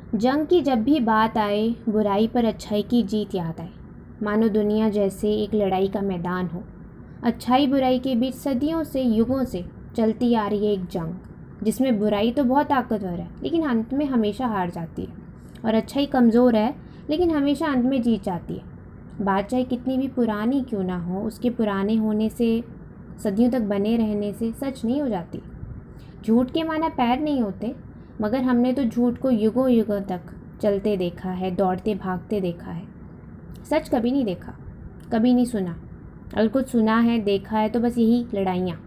जंग की जब भी बात आए, बुराई पर अच्छाई की जीत याद आए। मानो दुनिया जैसे एक लड़ाई का मैदान हो। अच्छाई बुराई के बीच सदियों से, युगों से चलती आ रही है एक जंग, जिसमें बुराई तो बहुत ताकतवर है लेकिन अंत में हमेशा हार जाती है, और अच्छाई कमज़ोर है लेकिन हमेशा अंत में जीत जाती है। बात चाहे कितनी भी पुरानी क्यों ना हो, उसके पुराने होने से, सदियों तक बने रहने से सच नहीं हो जाती। झूठ के माना पैर नहीं होते, मगर हमने तो झूठ को युगों युगों तक चलते देखा है, दौड़ते भागते देखा है। सच कभी नहीं देखा, कभी नहीं सुना। अगर कुछ सुना है, देखा है तो बस यही लड़ाइयाँ।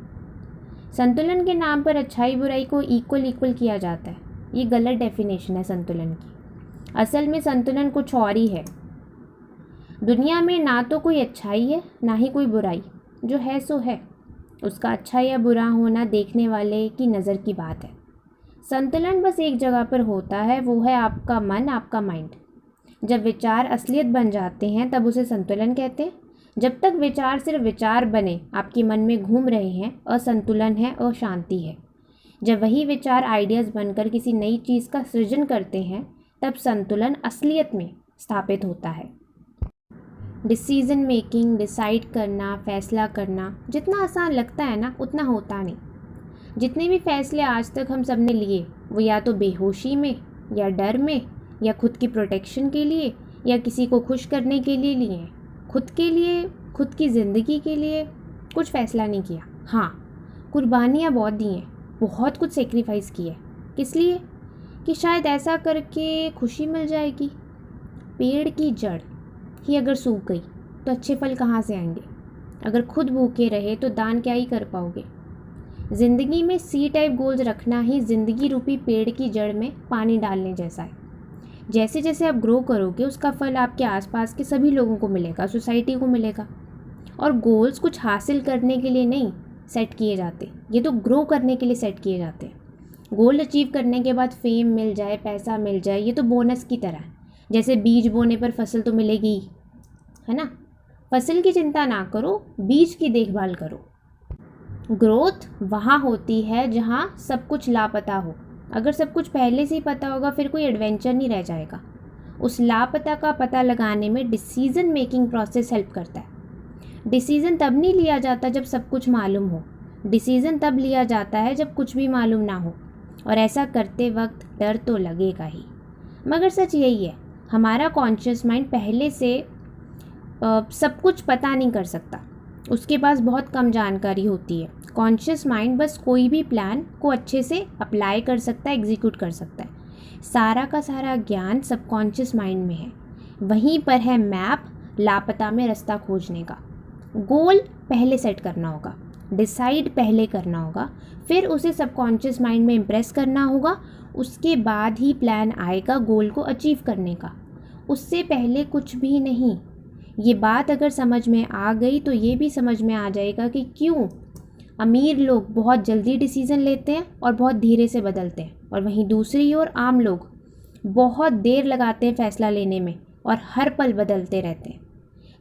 संतुलन के नाम पर अच्छाई बुराई को इक्वल इक्वल किया जाता है। ये गलत डेफिनेशन है संतुलन की। असल में संतुलन कुछ और ही है। दुनिया में ना तो कोई अच्छाई है ना ही कोई बुराई, जो है सो है। उसका अच्छा या बुरा होना देखने वाले की नज़र की बात है। संतुलन बस एक जगह पर होता है, वो है आपका मन, आपका माइंड। जब विचार असलियत बन जाते हैं तब उसे संतुलन कहते हैं। जब तक विचार सिर्फ विचार बने, आपके मन में घूम रहे हैं, असंतुलन है, अशांति है। जब वही विचार आइडियाज़ बनकर किसी नई चीज़ का सृजन करते हैं, तब संतुलन असलियत में स्थापित होता है। डिसीजन मेकिंग, डिसाइड करना, फैसला करना जितना आसान लगता है ना, उतना होता नहीं। जितने भी फैसले आज तक हम सब ने लिए, वो या तो बेहोशी में, या डर में, या खुद की प्रोटेक्शन के लिए, या किसी को खुश करने के लिए लिए हैं। खुद के लिए, खुद की ज़िंदगी के लिए कुछ फ़ैसला नहीं किया। हाँ, कुर्बानियाँ बहुत दी हैं, बहुत कुछ सेक्रीफाइस किए। किस लिए? कि शायद ऐसा करके खुशी मिल जाएगी। पेड़ की जड़ ही अगर सूख गई तो अच्छे फल कहाँ से आएंगे? अगर खुद भूखे रहे तो दान क्या ही कर पाओगे? ज़िंदगी में सी टाइप गोल्स रखना ही ज़िंदगी रूपी पेड़ की जड़ में पानी डालने जैसा है। जैसे जैसे आप ग्रो करोगे, उसका फल आपके आसपास के सभी लोगों को मिलेगा, सोसाइटी को मिलेगा। और गोल्स कुछ हासिल करने के लिए नहीं सेट किए जाते, ये तो ग्रो करने के लिए सेट किए जाते हैं। गोल अचीव करने के बाद फेम मिल जाए, पैसा मिल जाए, ये तो बोनस की तरह है। जैसे बीज बोने पर फसल तो मिलेगी, है ना। फसल की चिंता ना करो, बीज की देखभाल करो। ग्रोथ वहाँ होती है जहाँ सब कुछ लापता हो। अगर सब कुछ पहले से ही पता होगा, फिर कोई एडवेंचर नहीं रह जाएगा। उस लापता का पता लगाने में डिसीज़न मेकिंग प्रोसेस हेल्प करता है। डिसीज़न तब नहीं लिया जाता जब सब कुछ मालूम हो। डिसीज़न तब लिया जाता है जब कुछ भी मालूम ना हो, और ऐसा करते वक्त डर तो लगेगा ही। मगर सच यही है, हमारा कॉन्शियस माइंड पहले से सब कुछ पता नहीं कर सकता। उसके पास बहुत कम जानकारी होती है। कॉन्शियस माइंड बस कोई भी प्लान को अच्छे से अप्लाई कर सकता है, एग्जीक्यूट कर सकता है। सारा का सारा ज्ञान सबकॉन्शियस माइंड में है। वहीं पर है मैप लापता में रास्ता खोजने का। गोल पहले सेट करना होगा, डिसाइड पहले करना होगा, फिर उसे सबकॉन्शियस माइंड में इम्प्रेस करना होगा। उसके बाद ही प्लान आएगा गोल को अचीव करने का, उससे पहले कुछ भी नहीं। ये बात अगर समझ में आ गई तो ये भी समझ में आ जाएगा कि क्यों अमीर लोग बहुत जल्दी डिसीज़न लेते हैं और बहुत धीरे से बदलते हैं, और वहीं दूसरी ओर आम लोग बहुत देर लगाते हैं फैसला लेने में और हर पल बदलते रहते हैं।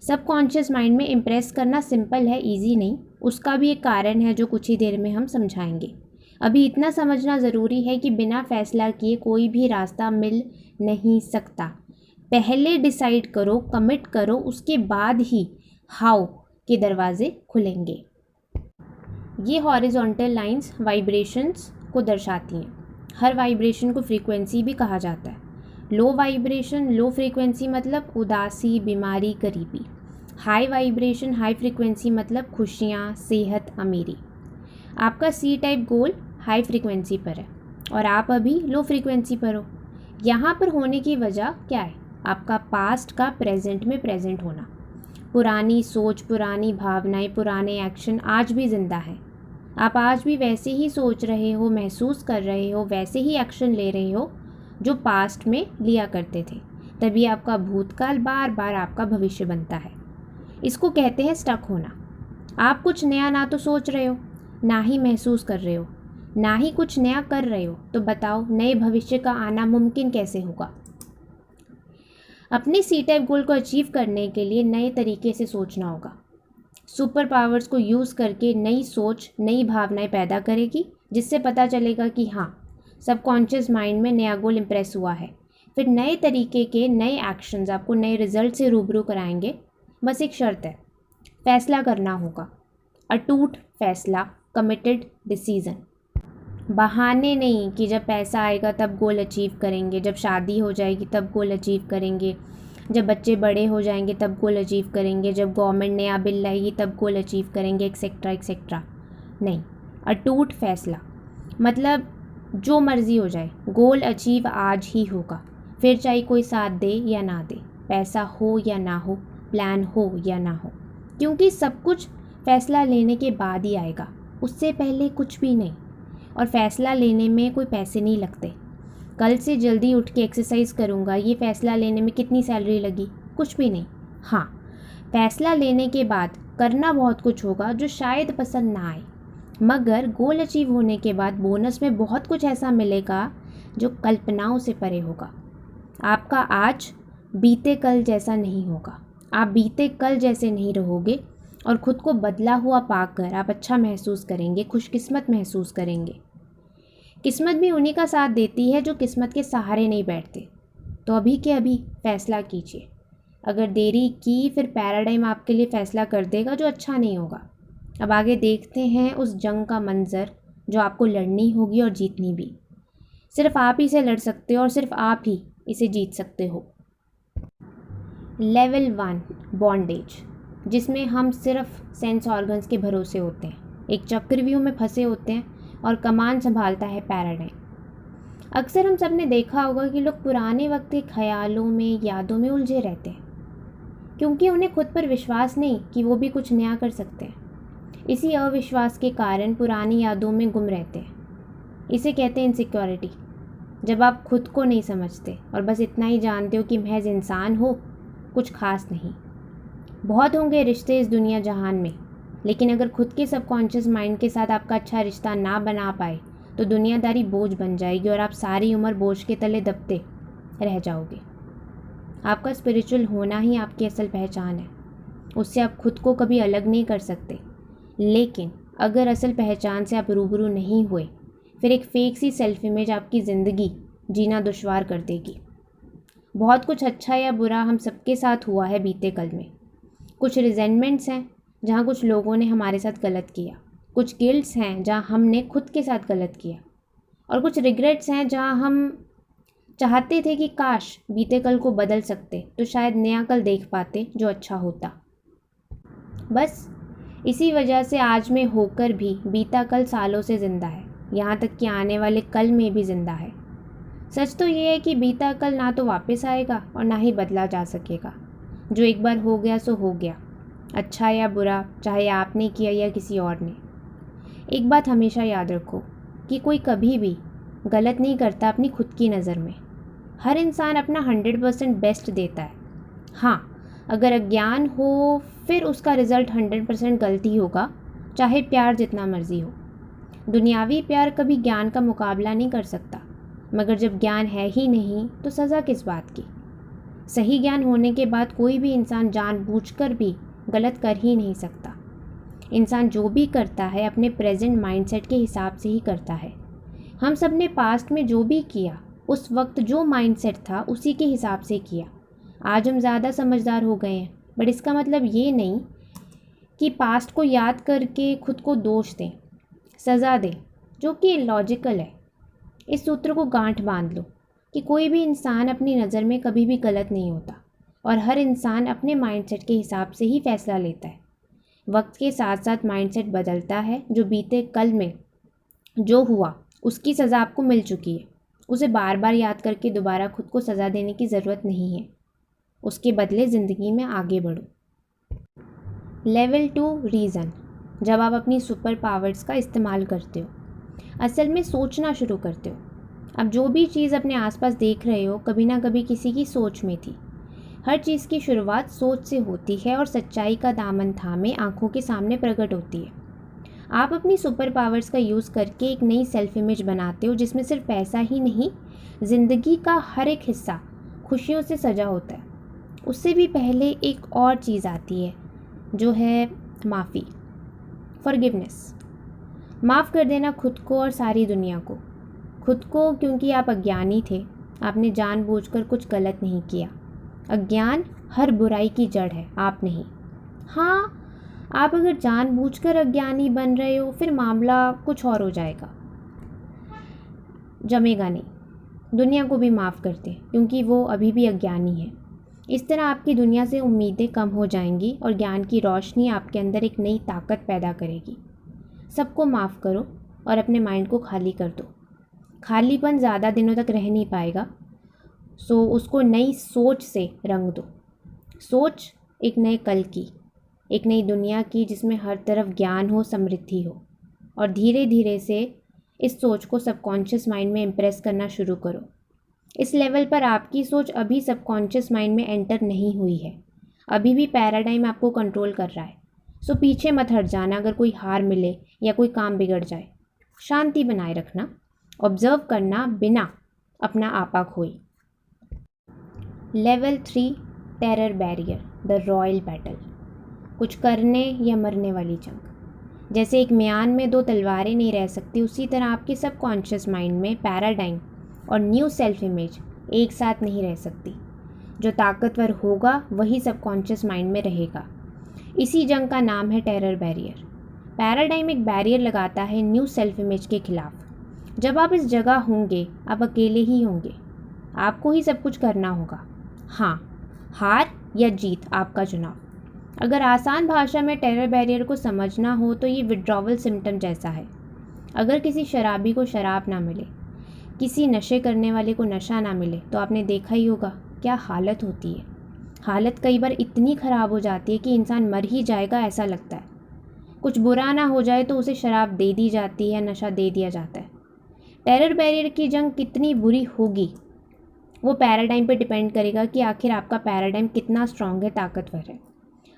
सबकॉन्शियस माइंड में इम्प्रेस करना सिंपल है, इजी नहीं। उसका भी एक कारण है जो कुछ ही देर में हम समझाएंगे। अभी इतना समझना ज़रूरी है कि बिना फैसला किए कोई भी रास्ता मिल नहीं सकता। पहले डिसाइड करो, कमिट करो, उसके बाद ही हाउ के दरवाजे खुलेंगे। ये हॉरिजॉन्टल लाइंस वाइब्रेशंस को दर्शाती हैं। हर वाइब्रेशन को फ्रीक्वेंसी भी कहा जाता है। लो वाइब्रेशन, लो फ्रीक्वेंसी मतलब उदासी, बीमारी, गरीबी। हाई वाइब्रेशन, हाई फ्रीक्वेंसी मतलब खुशियाँ, सेहत, अमीरी। आपका सी टाइप गोल हाई फ्रीक्वेंसी पर है और आप अभी लो फ्रीक्वेंसी पर हो। यहाँ पर होने की वजह क्या है? आपका पास्ट का प्रेजेंट में प्रेजेंट होना। पुरानी सोच, पुरानी भावनाएं, पुराने एक्शन आज भी ज़िंदा हैं। आप आज भी वैसे ही सोच रहे हो, महसूस कर रहे हो, वैसे ही एक्शन ले रहे हो जो पास्ट में लिया करते थे। तभी आपका भूतकाल बार बार आपका भविष्य बनता है। इसको कहते हैं स्टक होना। आप कुछ नया ना तो सोच रहे हो, ना ही महसूस कर रहे हो, ना ही कुछ नया कर रहे हो, तो बताओ नए भविष्य का आना मुमकिन कैसे होगा? अपने सी टाइप गोल को अचीव करने के लिए नए तरीके से सोचना होगा। सुपर पावर्स को यूज़ करके नई सोच, नई भावनाएं पैदा करेगी, जिससे पता चलेगा कि हाँ, सबकॉन्शियस माइंड में नया गोल इम्प्रेस हुआ है। फिर नए तरीके के नए एक्शंस आपको नए रिजल्ट से रूबरू कराएंगे। बस एक शर्त है, फैसला करना होगा, अटूट फैसला, कमिटेड डिसीज़न। बहाने नहीं कि जब पैसा आएगा तब गोल अचीव करेंगे, जब शादी हो जाएगी तब गोल अचीव करेंगे, जब बच्चे बड़े हो जाएंगे तब गोल अचीव करेंगे, जब गवर्नमेंट नया बिल लाएगी तब गोल अचीव करेंगे, एक्सेट्रा एक्सेट्रा। नहीं, अटूट फैसला मतलब जो मर्ज़ी हो जाए, गोल अचीव आज ही होगा, फिर चाहे कोई साथ दे या ना दे, पैसा हो या ना हो, प्लान हो या ना हो, क्योंकि सब कुछ फ़ैसला लेने के बाद ही आएगा, उससे पहले कुछ भी नहीं। और फ़ैसला लेने में कोई पैसे नहीं लगते। कल से जल्दी उठ के एक्सरसाइज करूँगा, ये फ़ैसला लेने में कितनी सैलरी लगी? कुछ भी नहीं। हाँ, फ़ैसला लेने के बाद करना बहुत कुछ होगा जो शायद पसंद ना आए, मगर गोल अचीव होने के बाद बोनस में बहुत कुछ ऐसा मिलेगा जो कल्पनाओं से परे होगा। आपका आज बीते कल जैसा नहीं होगा, आप बीते कल जैसे नहीं रहोगे और ख़ुद को बदला हुआ पाकर आप अच्छा महसूस करेंगे, खुशकिस्मत महसूस करेंगे। किस्मत भी उन्हीं का साथ देती है जो किस्मत के सहारे नहीं बैठते। तो अभी के अभी फ़ैसला कीजिए। अगर देरी की फिर पैराडाइम आपके लिए फ़ैसला कर देगा जो अच्छा नहीं होगा। अब आगे देखते हैं उस जंग का मंज़र जो आपको लड़नी होगी और जीतनी भी। सिर्फ आप ही से लड़ सकते हो और सिर्फ आप ही इसे जीत सकते हो। लेवल 1 बॉन्डेज, जिसमें हम सिर्फ सेंस ऑर्गन्स के भरोसे होते हैं, एक चक्रव्यूह में फंसे होते हैं और कमान संभालता है पैराडाइम। अक्सर हम सब ने देखा होगा कि लोग पुराने वक्त के ख्यालों में, यादों में उलझे रहते हैं, क्योंकि उन्हें खुद पर विश्वास नहीं कि वो भी कुछ नया कर सकते हैं। इसी अविश्वास के कारण पुरानी यादों में गुम रहते हैं। इसे कहते हैं इनसिक्योरिटी। जब आप खुद को नहीं समझते और बस इतना ही जानते हो कि महज इंसान हो, कुछ खास नहीं। बहुत होंगे रिश्ते इस दुनिया जहान में, लेकिन अगर खुद के सबकॉन्शियस माइंड के साथ आपका अच्छा रिश्ता ना बना पाए तो दुनियादारी बोझ बन जाएगी और आप सारी उम्र बोझ के तले दबते रह जाओगे। आपका स्पिरिचुअल होना ही आपकी असल पहचान है, उससे आप खुद को कभी अलग नहीं कर सकते। लेकिन अगर असल पहचान से आप रूबरू नहीं हुए, फिर एक फेक सी सेल्फ इमेज आपकी ज़िंदगी जीना दुश्वार कर देगी। बहुत कुछ अच्छा या बुरा हम सबके साथ हुआ है बीते कल में। कुछ रिजेंटमेंट्स हैं जहाँ कुछ लोगों ने हमारे साथ गलत किया, कुछ गिल्ट्स हैं जहाँ हमने खुद के साथ गलत किया, और कुछ रिग्रेट्स हैं जहाँ हम चाहते थे कि काश बीते कल को बदल सकते तो शायद नया कल देख पाते जो अच्छा होता। बस इसी वजह से आज में होकर भी बीता कल सालों से ज़िंदा है, यहाँ तक कि आने वाले कल में भी ज़िंदा है। सच तो ये है कि बीता कल ना तो वापस आएगा और ना ही बदला जा सकेगा। जो एक बार हो गया सो हो गया, अच्छा या बुरा, चाहे आपने किया या किसी और ने। एक बात हमेशा याद रखो कि कोई कभी भी गलत नहीं करता अपनी खुद की नज़र में। हर इंसान अपना 100% बेस्ट देता है। हाँ, अगर अज्ञान हो फिर उसका रिज़ल्ट 100% गलती होगा, चाहे प्यार जितना मर्जी हो। दुनियावी प्यार कभी ज्ञान का मुकाबला नहीं कर सकता, मगर जब ज्ञान है ही नहीं तो सज़ा किस बात की। सही ज्ञान होने के बाद कोई भी इंसान जानबूझकर भी गलत कर ही नहीं सकता। इंसान जो भी करता है अपने प्रेजेंट माइंडसेट के हिसाब से ही करता है। हम सब ने पास्ट में जो भी किया उस वक्त जो माइंडसेट था उसी के हिसाब से किया। आज हम ज़्यादा समझदार हो गए हैं, बट इसका मतलब ये नहीं कि पास्ट को याद करके खुद को दोष दें, सज़ा दें, जो कि इलॉजिकल है। इस सूत्र को गांठ बांध लो कि कोई भी इंसान अपनी नज़र में कभी भी गलत नहीं होता और हर इंसान अपने माइंडसेट के हिसाब से ही फ़ैसला लेता है। वक्त के साथ साथ माइंडसेट बदलता है। जो बीते कल में जो हुआ उसकी सज़ा आपको मिल चुकी है, उसे बार बार याद करके दोबारा खुद को सज़ा देने की ज़रूरत नहीं है। उसके बदले ज़िंदगी में आगे बढ़ो। लेवल 2 रीज़न, जब आप अपनी सुपर पावर्स का इस्तेमाल करते हो, असल में सोचना शुरू करते हो। अब जो भी चीज़ अपने आसपास देख रहे हो कभी ना कभी किसी की सोच में थी। हर चीज़ की शुरुआत सोच से होती है और सच्चाई का दामन थामे आंखों के सामने प्रकट होती है। आप अपनी सुपर पावर्स का यूज़ करके एक नई सेल्फ इमेज बनाते हो जिसमें सिर्फ पैसा ही नहीं, ज़िंदगी का हर एक हिस्सा खुशियों से सजा होता है। उससे भी पहले एक और चीज़ आती है जो है माफ़ी, फॉरगिवनेस। माफ़ कर देना खुद को और सारी दुनिया को। खुद को क्योंकि आप अज्ञानी थे, आपने जानबूझकर कुछ गलत नहीं किया। अज्ञान हर बुराई की जड़ है, आप नहीं। हाँ, आप अगर जानबूझकर अज्ञानी बन रहे हो फिर मामला कुछ और हो जाएगा, जमेगा नहीं। दुनिया को भी माफ़ करते क्योंकि वो अभी भी अज्ञानी है। इस तरह आपकी दुनिया से उम्मीदें कम हो जाएंगी और ज्ञान की रोशनी आपके अंदर एक नई ताकत पैदा करेगी। सबको माफ़ करो और अपने माइंड को खाली कर दो। खालीपन ज़्यादा दिनों तक रह नहीं पाएगा, सो उसको नई सोच से रंग दो। सोच एक नए कल की, एक नई दुनिया की जिसमें हर तरफ ज्ञान हो, समृद्धि हो। और धीरे धीरे से इस सोच को सबकॉन्शियस माइंड में इम्प्रेस करना शुरू करो। इस लेवल पर आपकी सोच अभी सबकॉन्शियस माइंड में एंटर नहीं हुई है, अभी भी पैराडाइम आपको कंट्रोल कर रहा है। सो पीछे मत हट जाना अगर कोई हार मिले या कोई काम बिगड़ जाए। शांति बनाए रखना, ऑब्जर्व करना बिना अपना आपा खोए। Level 3, terror barrier, the royal battle. कुछ करने या मरने वाली जंग। जैसे एक म्यान में दो तलवारें नहीं रह सकती, उसी तरह आपके सबकॉन्शियस माइंड में पैराडाइम और न्यू सेल्फ इमेज एक साथ नहीं रह सकती। जो ताकतवर होगा वही सबकॉन्शियस माइंड में रहेगा। इसी जंग का नाम है टेरर बैरियर। पैराडाइम एक बैरियर लगाता है न्यू सेल्फ इमेज के खिलाफ। जब आप इस जगह होंगे आप अकेले ही होंगे, आपको ही सब कुछ करना होगा। हाँ, हार या जीत आपका चुनाव। अगर आसान भाषा में टेरर बैरियर को समझना हो तो ये विड्रॉवल सिम्टम जैसा है। अगर किसी शराबी को शराब ना मिले, किसी नशे करने वाले को नशा ना मिले, तो आपने देखा ही होगा क्या हालत होती है। हालत कई बार इतनी ख़राब हो जाती है कि इंसान मर ही जाएगा ऐसा लगता है। कुछ बुरा ना हो जाए तो उसे शराब दे दी जाती है, नशा दे दिया जाता है। टेरर बैरियर की जंग कितनी बुरी होगी वो पैराडाइम पे डिपेंड करेगा कि आखिर आपका पैराडाइम कितना स्ट्रॉन्ग है, ताकतवर है।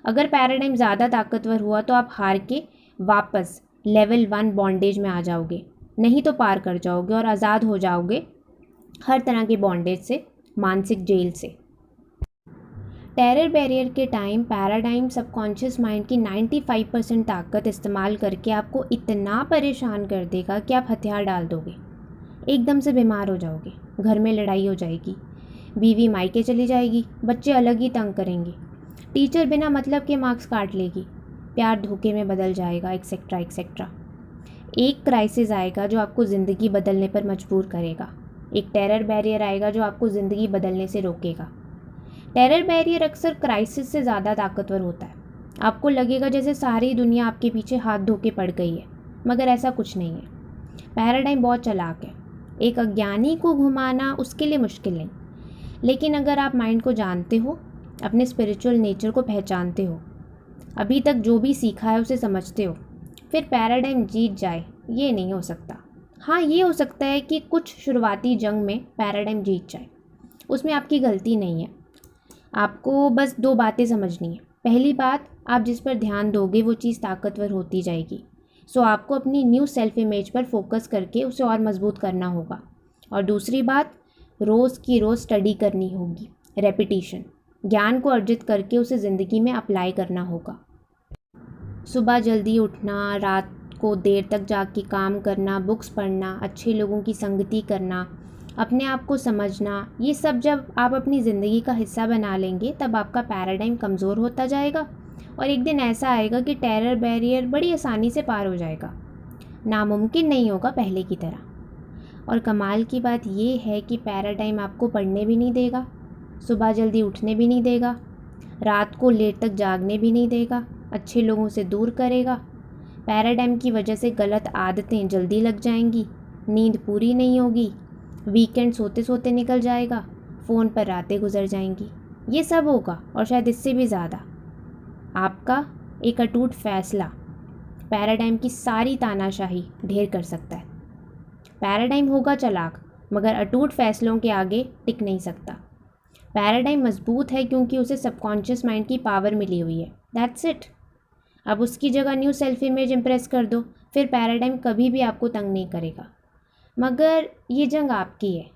अगर पैराडाइम ज़्यादा ताकतवर हुआ तो आप हार के वापस लेवल 1 बॉन्डेज में आ जाओगे, नहीं तो पार कर जाओगे और आज़ाद हो जाओगे हर तरह के बॉन्डेज से, मानसिक जेल से। टेरर बैरियर के टाइम पैराडाइम सबकॉन्शियस माइंड की 95% ताकत इस्तेमाल करके आपको इतना परेशान कर देगा कि आप हथियार डाल दोगे। एकदम से बीमार हो जाओगे, घर में लड़ाई हो जाएगी, बीवी मायके चली जाएगी, बच्चे अलग ही तंग करेंगे, टीचर बिना मतलब के मार्क्स काट लेगी, प्यार धोखे में बदल जाएगा, एक्सेट्रा एक्सेट्रा। एक क्राइसिस आएगा जो आपको ज़िंदगी बदलने पर मजबूर करेगा। एक टेरर बैरियर आएगा जो आपको ज़िंदगी बदलने से रोकेगा। टेरर बैरियर अक्सर क्राइसिस से ज़्यादा ताकतवर होता है। आपको लगेगा जैसे सारी दुनिया आपके पीछे हाथ धो के पड़ गई है, मगर ऐसा कुछ नहीं है। पैराडाइम बहुत चालाक है। एक अज्ञानी को घुमाना उसके लिए मुश्किल नहीं, लेकिन अगर आप माइंड को जानते हो, अपने स्पिरिचुअल नेचर को पहचानते हो, अभी तक जो भी सीखा है उसे समझते हो, फिर पैराडाइम जीत जाए ये नहीं हो सकता। हाँ, ये हो सकता है कि कुछ शुरुआती जंग में पैराडाइम जीत जाए, उसमें आपकी गलती नहीं है। आपको बस 2 बातें समझनी है। पहली बात, आप जिस पर ध्यान दोगे वो चीज़ ताकतवर होती जाएगी। सो आपको अपनी न्यू सेल्फ इमेज पर फोकस करके उसे और मजबूत करना होगा। और दूसरी बात, रोज़ की रोज़ स्टडी करनी होगी, रेपिटेशन। ज्ञान को अर्जित करके उसे ज़िंदगी में अप्लाई करना होगा। सुबह जल्दी उठना, रात को देर तक जाग के काम करना, बुक्स पढ़ना, अच्छे लोगों की संगति करना, अपने आप को समझना, ये सब जब आप अपनी ज़िंदगी का हिस्सा बना लेंगे तब आपका पैराडाइम कमज़ोर होता जाएगा और एक दिन ऐसा आएगा कि टेरर बैरियर बड़ी आसानी से पार हो जाएगा। नामुमकिन नहीं होगा पहले की तरह। और कमाल की बात ये है कि पैराडाइम आपको पढ़ने भी नहीं देगा, सुबह जल्दी उठने भी नहीं देगा, रात को लेट तक जागने भी नहीं देगा, अच्छे लोगों से दूर करेगा। पैराडाइम की वजह से गलत आदतें जल्दी लग जाएंगी, नींद पूरी नहीं होगी, वीकेंड सोते सोते निकल जाएगा, फ़ोन पर रातें गुजर जाएंगी। ये सब होगा और शायद इससे भी ज़्यादा। आपका एक अटूट फैसला पैराडाइम की सारी तानाशाही ढेर कर सकता है। पैराडाइम होगा चालाक, मगर अटूट फैसलों के आगे टिक नहीं सकता। पैराडाइम मजबूत है क्योंकि उसे सबकॉन्शियस माइंड की पावर मिली हुई है। That's it. अब उसकी जगह न्यू सेल्फ इमेज इम्प्रेस कर दो, फिर पैराडाइम कभी भी आपको तंग नहीं करेगा। मगर ये जंग आपकी है,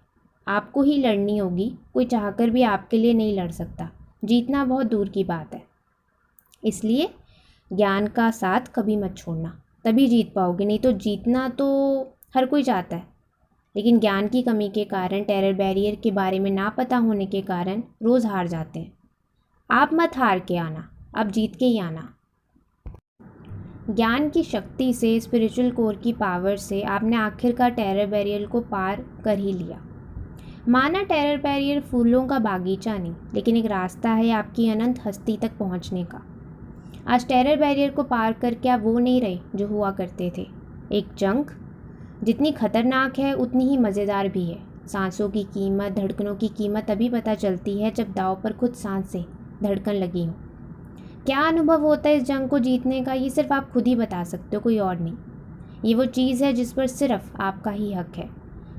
आपको ही लड़नी होगी, कोई चाहकर भी आपके लिए नहीं लड़ सकता। जीतना बहुत दूर की बात है। इसलिए ज्ञान का साथ कभी मत छोड़ना, तभी जीत पाओगे, नहीं तो जीतना तो हर कोई चाहता है, लेकिन ज्ञान की कमी के कारण, टेरर बैरियर के बारे में ना पता होने के कारण रोज़ हार जाते हैं। आप मत हार के आना, आप जीत के ही आना। ज्ञान की शक्ति से, स्पिरिचुअल कोर की पावर से आपने आखिरकार टेरर बैरियर को पार कर ही लिया। माना टेरर बैरियर फूलों का बागीचा नहीं, लेकिन एक रास्ता है आपकी अनंत हस्ती तक पहुंचने का। आज टेरर बैरियर को पार करके आप वो नहीं रहे जो हुआ करते थे। एक जंग जितनी खतरनाक है उतनी ही मज़ेदार भी है। सांसों की कीमत, धड़कनों की कीमत तभी पता चलती है जब दांव पर खुद सांस से धड़कन लगी हो। क्या अनुभव होता है इस जंग को जीतने का, ये सिर्फ आप खुद ही बता सकते हो, कोई और नहीं। ये वो चीज़ है जिस पर सिर्फ आपका ही हक है,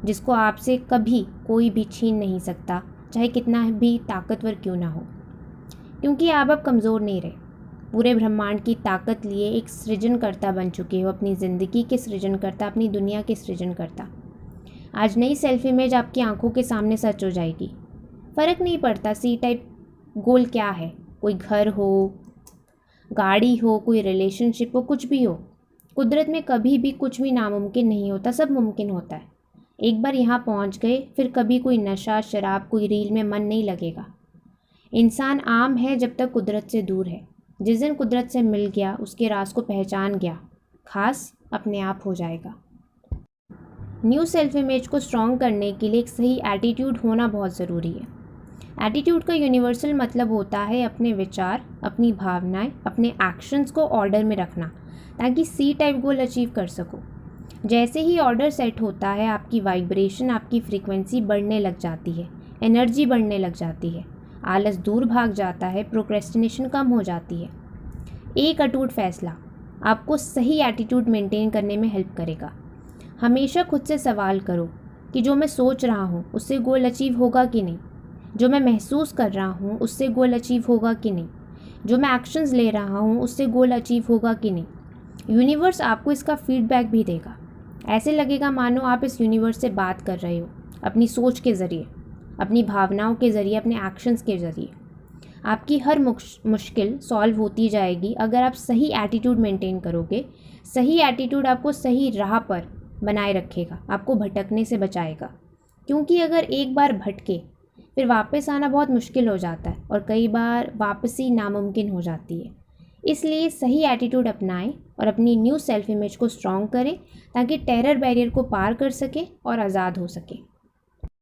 जिसको आपसे कभी कोई भी छीन नहीं सकता, चाहे कितना भी ताकतवर क्यों ना हो। क्योंकि आप अब कमज़ोर नहीं रहे, पूरे ब्रह्मांड की ताकत लिए एक सृजनकर्ता बन चुके हो, अपनी ज़िंदगी के सृजनकर्ता, अपनी दुनिया के सृजनकर्ता। आज नई सेल्फ इमेज आपकी आंखों के सामने सच हो जाएगी। फ़र्क नहीं पड़ता सी टाइप गोल क्या है, कोई घर हो, गाड़ी हो, कोई रिलेशनशिप हो, कुछ भी हो। कुदरत में कभी भी कुछ भी नामुमकिन नहीं होता, सब मुमकिन होता है। एक बार यहाँ पहुँच गए फिर कभी कोई नशा, शराब, कोई रील में मन नहीं लगेगा। इंसान आम है जब तक कुदरत से दूर है। जिस दिन कुदरत से मिल गया, उसके राज को पहचान गया, खास अपने आप हो जाएगा। न्यू सेल्फ इमेज को स्ट्रॉन्ग करने के लिए एक सही एटीट्यूड होना बहुत ज़रूरी है। एटीट्यूड का यूनिवर्सल मतलब होता है अपने विचार, अपनी भावनाएं, अपने एक्शंस को ऑर्डर में रखना, ताकि सी टाइप गोल अचीव कर सको। जैसे ही ऑर्डर सेट होता है, आपकी वाइब्रेशन, आपकी फ्रीक्वेंसी बढ़ने लग जाती है, एनर्जी बढ़ने लग जाती है, आलस दूर भाग जाता है, प्रोक्रेस्टिनेशन कम हो जाती है। एक अटूट फैसला आपको सही एटीट्यूड मेंटेन करने में हेल्प करेगा। हमेशा खुद से सवाल करो कि जो मैं सोच रहा हूँ उससे गोल अचीव होगा कि नहीं, जो मैं महसूस कर रहा हूँ उससे गोल अचीव होगा कि नहीं, जो मैं एक्शंस ले रहा हूँ उससे गोल अचीव होगा कि नहीं। यूनिवर्स आपको इसका फीडबैक भी देगा। ऐसे लगेगा मानो आप इस यूनिवर्स से बात कर रहे हो, अपनी सोच के ज़रिए, अपनी भावनाओं के ज़रिए, अपने एक्शंस के ज़रिए। आपकी हर मुश्किल सॉल्व होती जाएगी अगर आप सही एटीट्यूड मेंटेन करोगे। सही एटीट्यूड आपको सही राह पर बनाए रखेगा, आपको भटकने से बचाएगा। क्योंकि अगर एक बार भटके फिर वापस आना बहुत मुश्किल हो जाता है, और कई बार वापसी नामुमकिन हो जाती है। इसलिए सही एटीट्यूड अपनाएं और अपनी न्यू सेल्फ इमेज को स्ट्रॉन्ग करें, ताकि टेरर बैरियर को पार कर सकें और आज़ाद हो सकें।